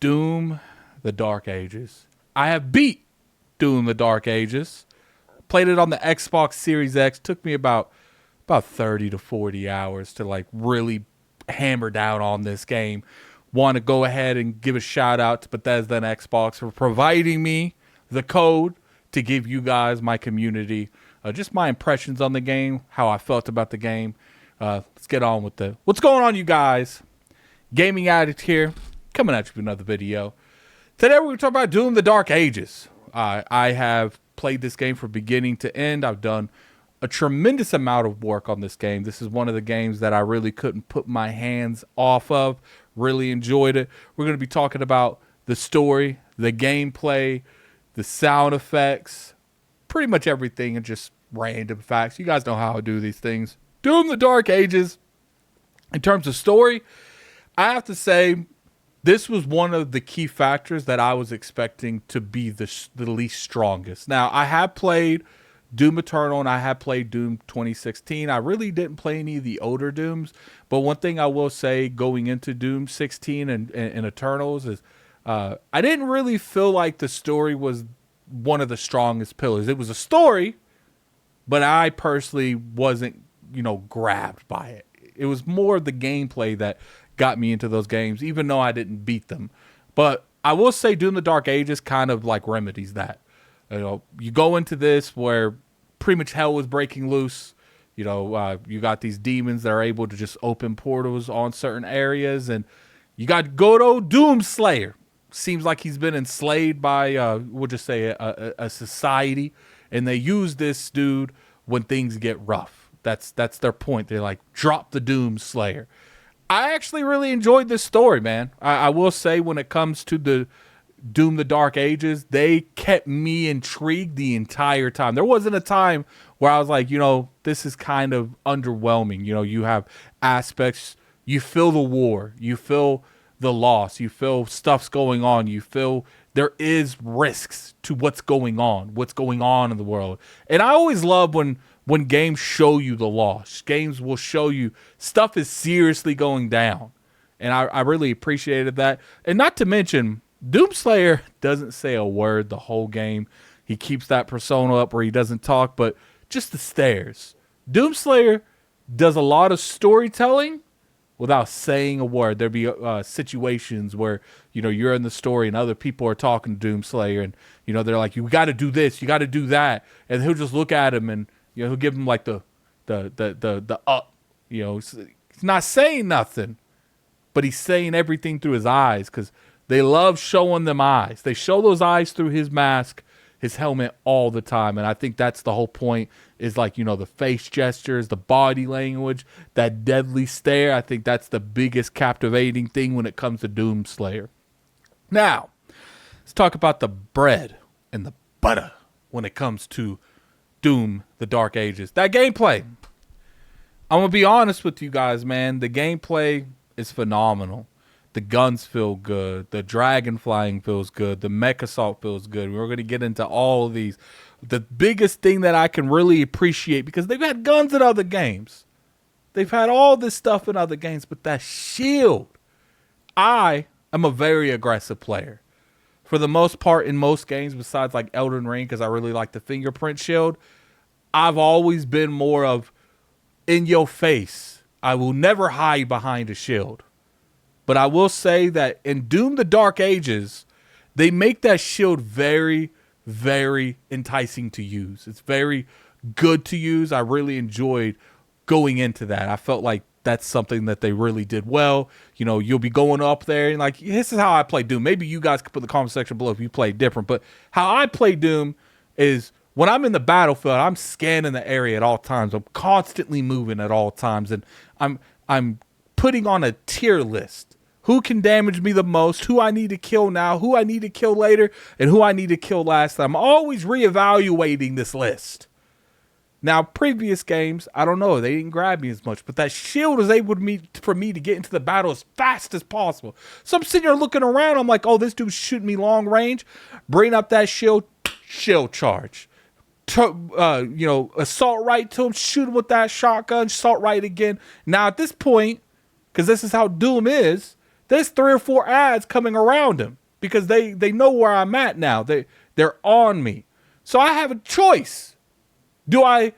Doom, the Dark Ages. I have beat Doom, the Dark Ages. Played it on the Xbox Series X. Took me about 30 to 40 hours to like really hammer down on this game. Want to go ahead and give a shout out to Bethesda and Xbox for providing me the code to give you guys, my community, just my impressions on the game, how I felt about the game. Let's get on with it. What's going on, you guys? Gaming Addict here, coming at you with another video. Today we're going to talk about Doom, the Dark Ages. I have played this game from beginning to end. I've done a tremendous amount of work on this game. This is one of the games that I really couldn't put my hands off of. Really enjoyed it. We're going to be talking about the story, the gameplay, the sound effects, pretty much everything, and just random facts. You guys know how I do these things. Doom, the Dark Ages. In terms of story, I have to say this was one of the key factors that I was expecting to be the least strongest. Now, I have played Doom Eternal and I have played Doom 2016. I really didn't play any of the older Dooms, but one thing I will say going into Doom 16 and Eternals is I didn't really feel like the story was one of the strongest pillars. It was a story, but I personally wasn't, grabbed by it. It was more the gameplay that got me into those games, even though I didn't beat them. But I will say Doom the Dark Ages kind of like remedies that. You go into this where pretty much hell is breaking loose. You got these demons that are able to just open portals on certain areas, and you got good old Doom Slayer. Seems like he's been enslaved by, we'll just say, a society, and they use this dude when things get rough. That's their point. They're like, drop the Doom Slayer. I actually really enjoyed this story, man. I will say when it comes to the Doom the Dark Ages, they kept me intrigued the entire time. There wasn't a time where I was like, this is kind of underwhelming. You have aspects, you feel the war, you feel the loss, you feel stuff's going on, you feel there is risks to what's going on in the world. And I always love when games show you the loss. Games will show you stuff is seriously going down. And I really appreciated that. And not to mention, Doomslayer doesn't say a word the whole game. He keeps that persona up where he doesn't talk, but just the stares. Doomslayer does a lot of storytelling without saying a word. There'd be situations where, you're in the story and other people are talking to Doomslayer and, they're like, you got to do this, you got to do that. And he'll just look at him and, he'll give him like the up, he's not saying nothing, but he's saying everything through his eyes because they love showing them eyes. They show those eyes through his mask, his helmet all the time. And I think that's the whole point is like, the face gestures, the body language, that deadly stare. I think that's the biggest captivating thing when it comes to Doomslayer. Now, let's talk about the bread and the butter when it comes to Doom, the Dark Ages. That gameplay. I'm going to be honest with you guys, man. The gameplay is phenomenal. The guns feel good. The dragon flying feels good. The mech assault feels good. We're going to get into all of these. The biggest thing that I can really appreciate, because they've had guns in other games. They've had all this stuff in other games, but that shield. I am a very aggressive player. For the most part, in most games, besides like Elden Ring, because I really like the fingerprint shield, I've always been more of in your face. I will never hide behind a shield. But I will say that in Doom the Dark Ages, they make that shield very, very enticing to use. It's very good to use. I really enjoyed going into that. I felt like that's something that they really did well. You'll be going up there and like, this is how I play Doom. Maybe you guys could put in the comment section below if you play different. But how I play Doom is when I'm in the battlefield, I'm scanning the area at all times. I'm constantly moving at all times. And I'm putting on a tier list. Who can damage me the most, who I need to kill now, who I need to kill later, and who I need to kill last time. I'm always reevaluating this list. Now, previous games, I don't know, they didn't grab me as much, but that shield was able for me to get into the battle as fast as possible. So I'm sitting here looking around, I'm like, oh, this dude's shooting me long range. Bring up that shield charge. Assault right to him, shoot him with that shotgun, assault right again. Now, at this point, because this is how Doom is, there's 3 or 4 ads coming around him because they know where I'm at now. They're on me. So I have a choice. Do I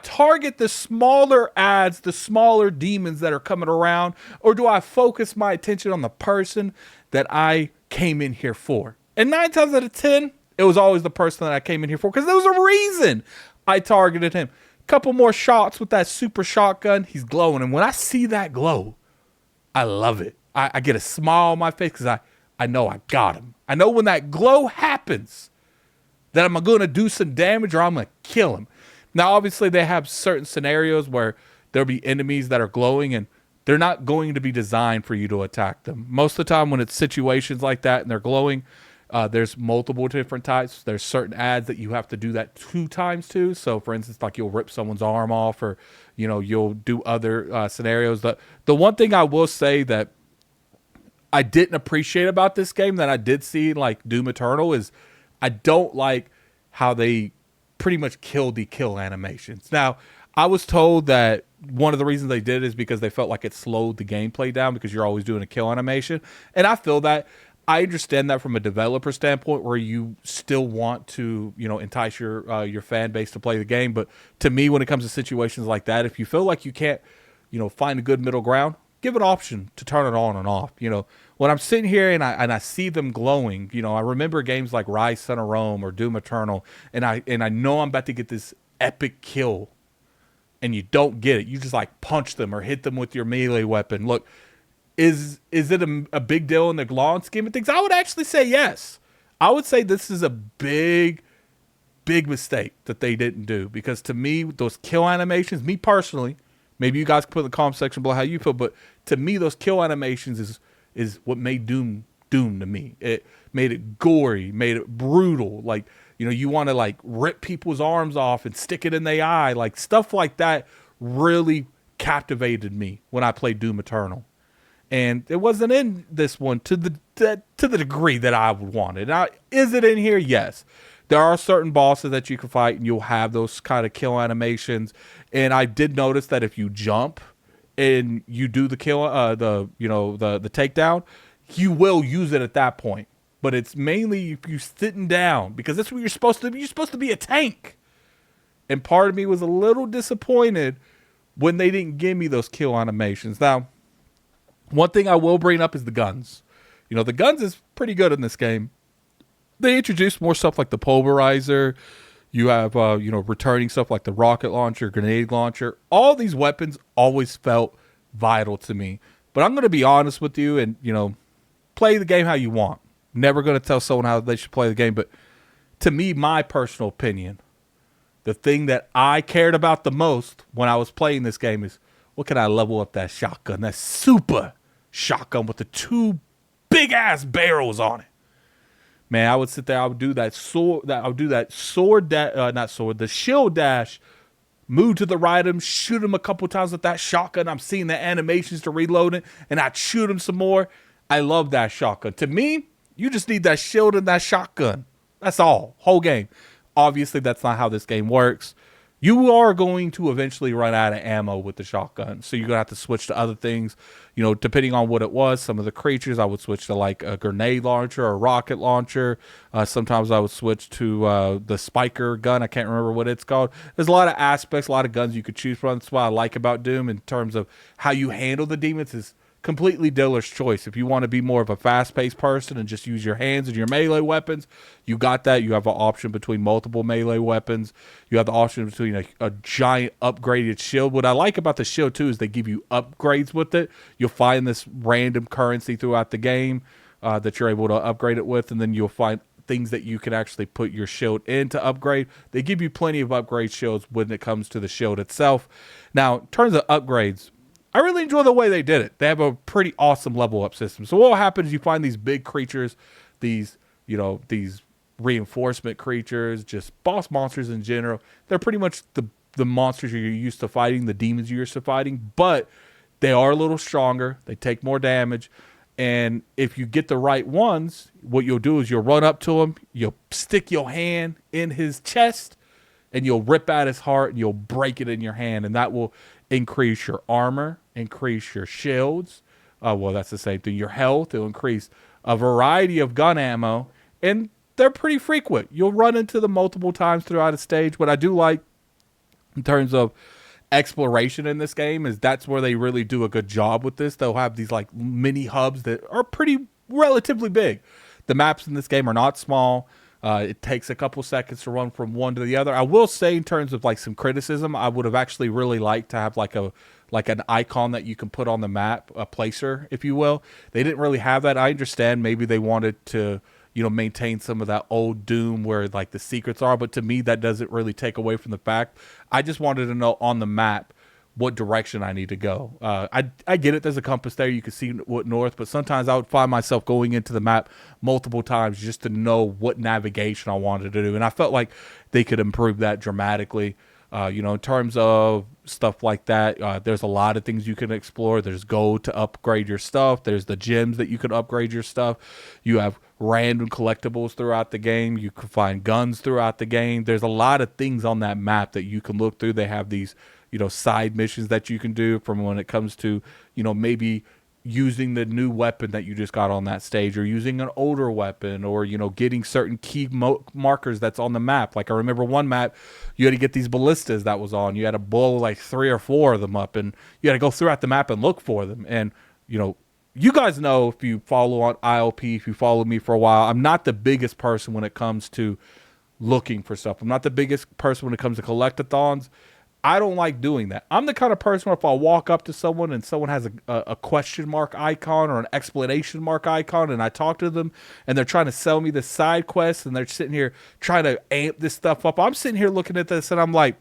target the smaller ads, the smaller demons that are coming around, or do I focus my attention on the person that I came in here for? And 9 times out of 10, it was always the person that I came in here for because there was a reason I targeted him. Couple more shots with that super shotgun. He's glowing. And when I see that glow, I love it. I get a smile on my face because I know I got him. I know when that glow happens that I'm going to do some damage or I'm going to kill him. Now, obviously, they have certain scenarios where there'll be enemies that are glowing and they're not going to be designed for you to attack them. Most of the time when it's situations like that and they're glowing, there's multiple different types. There's certain ads that you have to do that 2 times to. So, for instance, like you'll rip someone's arm off or, you'll do other scenarios. The one thing I will say that I didn't appreciate about this game that I did see like Doom Eternal is I don't like how they pretty much killed the kill animations. Now, I was told that one of the reasons they did it is because they felt like it slowed the gameplay down because you're always doing a kill animation. And I feel that. I understand that from a developer standpoint where you still want to, entice your fan base to play the game. But to me, when it comes to situations like that, if you feel like you can't, find a good middle ground, give an option to turn it on and off. When I'm sitting here and I see them glowing, I remember games like Rise, Son of Rome or Doom Eternal, and I know I'm about to get this epic kill, and you don't get it. You just like punch them or hit them with your melee weapon. Look, is it a big deal in the long scheme of things? I would actually say yes. I would say this is a big mistake that they didn't do because to me, those kill animations, me personally, maybe you guys can put in the comment section below how you feel, but to me, those kill animations is what made Doom to me. It made it gory, made it brutal. Like, you want to like rip people's arms off and stick it in their eye. Like stuff like that really captivated me when I played Doom Eternal. And it wasn't in this one to the degree that I would want it. Now, is it in here? Yes. There are certain bosses that you can fight and you'll have those kind of kill animations. And I did notice that if you jump and you do the kill, the takedown, you will use it at that point. But it's mainly if you're sitting down because that's what you're supposed to be. You're supposed to be a tank. And part of me was a little disappointed when they didn't give me those kill animations. Now, one thing I will bring up is the guns. The guns is pretty good in this game. They introduced more stuff like the pulverizer. You have, returning stuff like the rocket launcher, grenade launcher. All these weapons always felt vital to me. But I'm going to be honest with you and, play the game how you want. Never going to tell someone how they should play the game. But to me, my personal opinion, the thing that I cared about the most when I was playing this game is, what can I level up that shotgun? That super shotgun with the 2 big ass barrels on it. Man, I would sit there. I would do that the shield dash, move to the right of him, shoot him a couple times with that shotgun. I'm seeing the animations to reload it, and I'd shoot him some more. I love that shotgun. To me, you just need that shield and that shotgun. That's all. Whole game. Obviously, that's not how this game works. You are going to eventually run out of ammo with the shotgun. So you're going to have to switch to other things. Depending on what it was, some of the creatures, I would switch to like a grenade launcher or a rocket launcher. Sometimes I would switch to the spiker gun. I can't remember what it's called. There's a lot of aspects, a lot of guns you could choose from. That's what I like about Doom in terms of how you handle the demons is completely dealer's choice. If you want to be more of a fast-paced person and just use your hands and your melee weapons, you got that. You have an option between multiple melee weapons. You have the option between a giant upgraded shield. What I like about the shield, too, is they give you upgrades with it. You'll find this random currency throughout the game that you're able to upgrade it with, and then you'll find things that you can actually put your shield in to upgrade. They give you plenty of upgrade shields when it comes to the shield itself. Now, in terms of upgrades, I really enjoy the way they did it. They have a pretty awesome level up system. So what will happen is you find these big creatures, these reinforcement creatures, just boss monsters in general. They're pretty much the monsters you're used to fighting, the demons you're used to fighting, but they are a little stronger. They take more damage. And if you get the right ones, what you'll do is you'll run up to him, you'll stick your hand in his chest, and you'll rip out his heart and you'll break it in your hand. And that will increase your armor, increase your shields, Well, that's the same thing. Your health, it'll increase a variety of gun ammo, and they're pretty frequent. You'll run into them multiple times throughout a stage. What I do like in terms of exploration in this game is that's where they really do a good job with this. They'll have these like mini hubs that are pretty relatively big. The maps in this game are not small. It takes a couple seconds to run from one to the other. I will say, in terms of like some criticism, I would have actually really liked to have like an icon that you can put on the map, a placer, if you will. They didn't really have that. I understand maybe they wanted to, maintain some of that old Doom where like the secrets are, but to me that doesn't really take away from the fact. I just wanted to know on the map what direction I need to go. I get it. There's a compass there. You can see what north, but sometimes I would find myself going into the map multiple times just to know what navigation I wanted to do. And I felt like they could improve that dramatically. In terms of stuff like that, there's a lot of things you can explore. There's gold to upgrade your stuff. There's the gems that you can upgrade your stuff. You have random collectibles throughout the game. You can find guns throughout the game. There's a lot of things on that map that you can look through. They have these, side missions that you can do from when it comes to, maybe using the new weapon that you just got on that stage, or using an older weapon, or getting certain key markers that's on the map. Like I remember one map, you had to get these ballistas that was on. You had to blow like 3 or 4 of them up, and you had to go throughout the map and look for them. And you guys know, if you follow on ILP, if you follow me for a while, I'm not the biggest person when it comes to looking for stuff. I'm not the biggest person when it comes to collectathons. I don't like doing that. I'm the kind of person where if I walk up to someone and someone has a question mark icon or an explanation mark icon, and I talk to them and they're trying to sell me the side quest and they're sitting here trying to amp this stuff up, I'm sitting here looking at this and I'm like,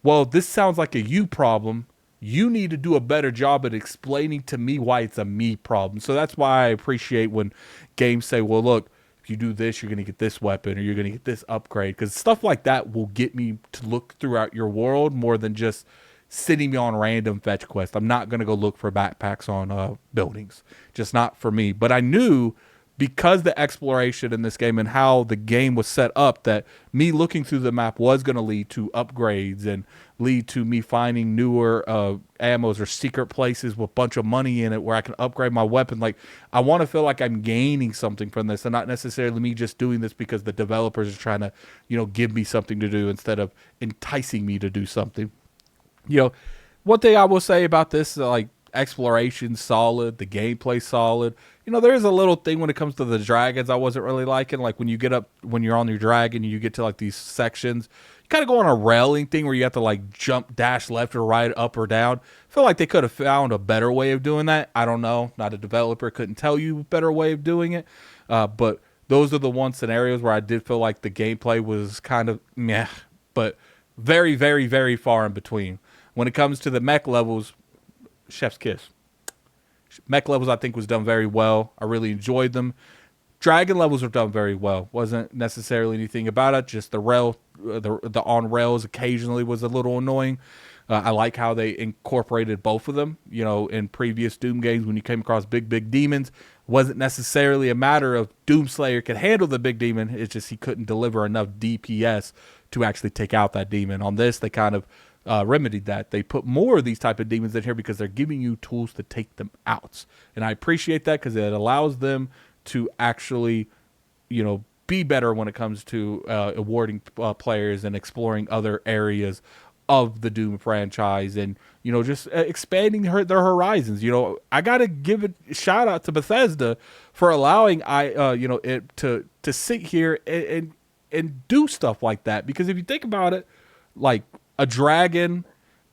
well, this sounds like a you problem. You need to do a better job at explaining to me why it's a me problem. So that's why I appreciate when games say, well, look, if you do this, you're going to get this weapon, or you're going to get this upgrade, because stuff like that will get me to look throughout your world more than just sitting me on random fetch quests. I'm not going to go look for backpacks on buildings. Just not for me. But I knew, because the exploration in this game and how the game was set up, that me looking through the map was going to lead to upgrades and lead to me finding newer ammos or secret places with a bunch of money in it where I can upgrade my weapon. Like, I want to feel like I'm gaining something from this, and not necessarily me just doing this because the developers are trying to, give me something to do instead of enticing me to do something. One thing I will say about this, like, exploration solid, the gameplay solid. There is a little thing when it comes to the dragons I wasn't really liking. Like when you're on your dragon, you get to like these sections, you kind of go on a railing thing where you have to like jump, dash left or right, up or down. I feel like they could have found a better way of doing that. I don't know. Not a developer, couldn't tell you a better way of doing it. But those are the one scenarios where I did feel like the gameplay was kind of meh, but very, very, very far in between. When it comes to the mech levels, chef's kiss. Mech levels, I think, was done very well. I really enjoyed them. Dragon levels were done very well. Wasn't necessarily anything about it. Just the on rails occasionally was a little annoying. I like how they incorporated both of them. In previous Doom games, when you came across big demons, it wasn't necessarily a matter of Doomslayer could handle the big demon. It's just he couldn't deliver enough DPS to actually take out that demon. On this, they kind of remedied that. They put more of these type of demons in here because they're giving you tools to take them out. And I appreciate that because it allows them to actually, be better when it comes to awarding players and exploring other areas of the Doom franchise, and just expanding their horizons. I gotta give a shout out to Bethesda for allowing it to sit here and do stuff like that. Because if you think about it, like a dragon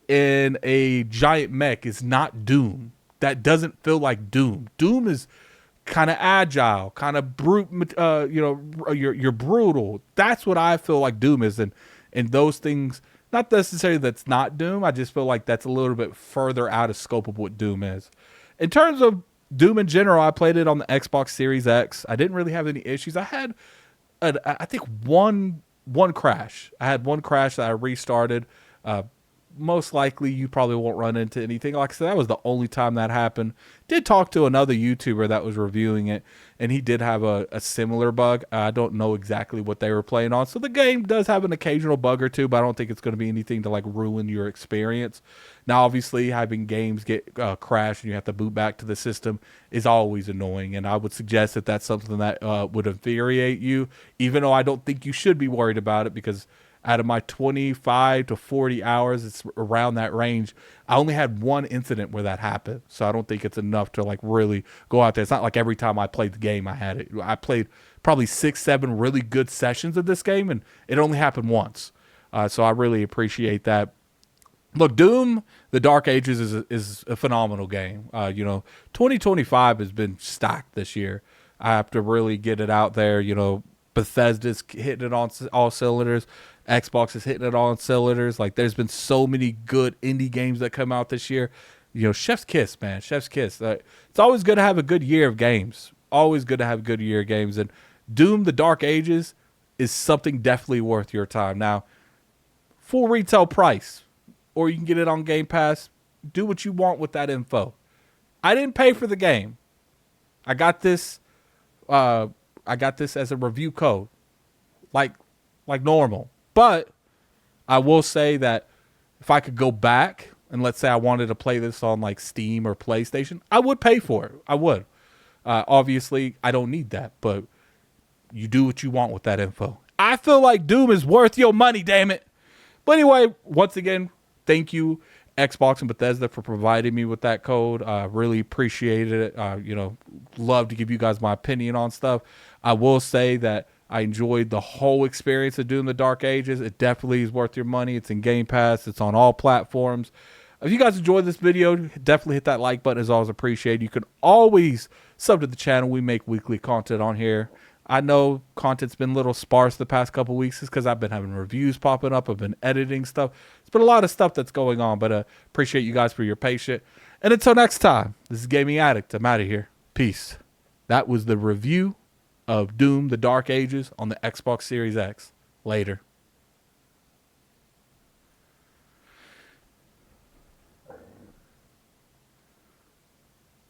in a giant mech is not Doom. That doesn't feel like Doom. Doom is kind of agile, kind of brute. You're brutal. That's what I feel like Doom is, and those things. Not necessarily that's not Doom. I just feel like that's a little bit further out of scope of what Doom is. In terms of Doom in general, I played it on the Xbox Series X. I didn't really have any issues. I had, I think one crash. I had one crash that I restarted. most likely you probably won't run into anything. Like I said, that was the only time that happened. Did talk to another YouTuber that was reviewing it, and he did have a similar bug. I don't know exactly what they were playing on. So the game does have an occasional bug or two, but I don't think it's going to be anything to like ruin your experience. Now, obviously, having games get crashed and you have to boot back to the system is always annoying, and I would suggest that that's something that would infuriate you, even though I don't think you should be worried about it, because out of my 25 to 40 hours, it's around that range, I only had one incident where that happened. So I don't think it's enough to like really go out there. It's not like every time I played the game, I had it. I played probably 6-7 really good sessions of this game, and it only happened once. So I really appreciate that. Look, Doom, The Dark Ages is a phenomenal game. 2025 has been stacked this year. I have to really get it out there. Bethesda's hitting it on all cylinders. Xbox is hitting it on cylinders. Like, there's been so many good indie games that come out this year. Chef's kiss, man. Chef's kiss. It's always good to have a good year of games. Always good to have a good year of games. And Doom, The Dark Ages is something definitely worth your time. Now, full retail price, or you can get it on Game Pass. Do what you want with that info. I didn't pay for the game. I got this as a review code, like normal. But I will say that if I could go back and let's say I wanted to play this on like Steam or PlayStation, I would pay for it. I would. Obviously, I don't need that, but you do what you want with that info. I feel like Doom is worth your money, damn it. But anyway, once again, thank you, Xbox and Bethesda, for providing me with that code. Really appreciated it. Love to give you guys my opinion on stuff. I will say that I enjoyed the whole experience of Doom The Dark Ages. It definitely is worth your money. It's in Game Pass. It's on all platforms. If you guys enjoyed this video, definitely hit that like button. It's always appreciated. You can always sub to the channel. We make weekly content on here. I know content's been a little sparse the past couple weeks. It's because I've been having reviews popping up. I've been editing stuff. It's been a lot of stuff that's going on, but appreciate you guys for your patience. And until next time, this is Gaming Addict. I'm out of here. Peace. That was the review of Doom The Dark Ages on the Xbox Series X. Later.